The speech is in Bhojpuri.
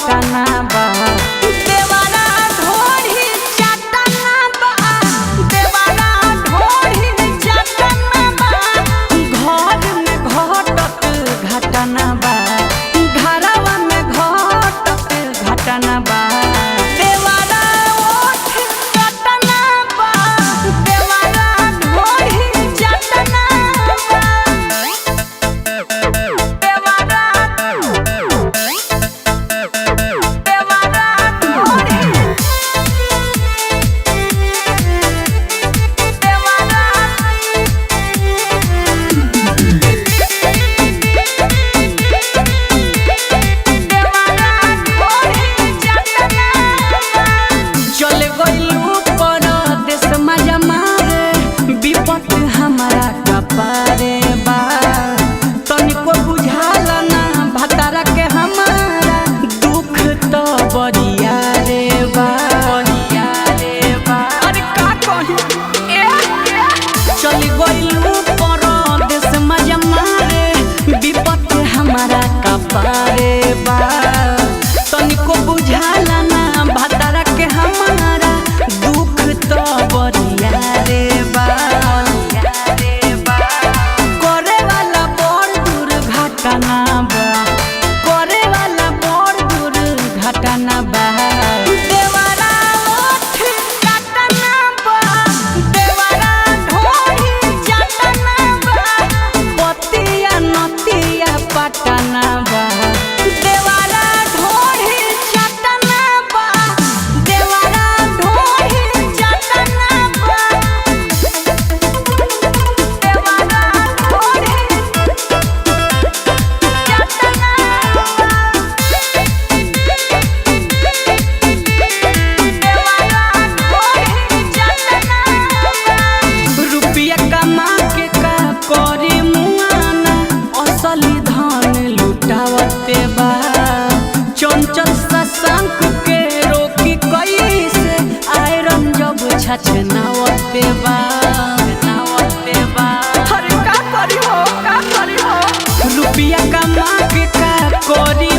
पटना बा देवारा ढोढ़ी चटना बा देवारा ढोढ़ी चटना बा घर में घटत घटना बा घरवा में घटत घटना बा देवारा ओठ चटना बा देवारा ढोढ़ी चटना बा देवारा चले गइलू परदेस मजा मारे विपत हमारा कपारे बा तनिको बुझाला ना भतारा के हमारा दुख तो बरिया रे बा अरे का कही चले गइलू परदेस मजा मारे विपत हमारा कपारे बा तनिको बुझाला ना भतारा के हमारा दुख तो बरिया रे बा करे वाला बड़ दुर्घटना बा करे वाला बड़ दुर्घटना बा देवारा ओठ चटना बा देवारा ढोढ़ी चटना बा पतिया नतिया पटना बा देवारा ढोढ़ी चटना बा देवारा ढोढ़ी चटना बा देवारा ढोढ़ी चटना बा देवारा ढोढ़ी चटना बा रुपया कमा के का करी मुआना असली धन लुटावते बा चंचल शशांक के रोकी कैसे आयरन जब छछनावते बा अरे का करी हो रुपया कमा के का करी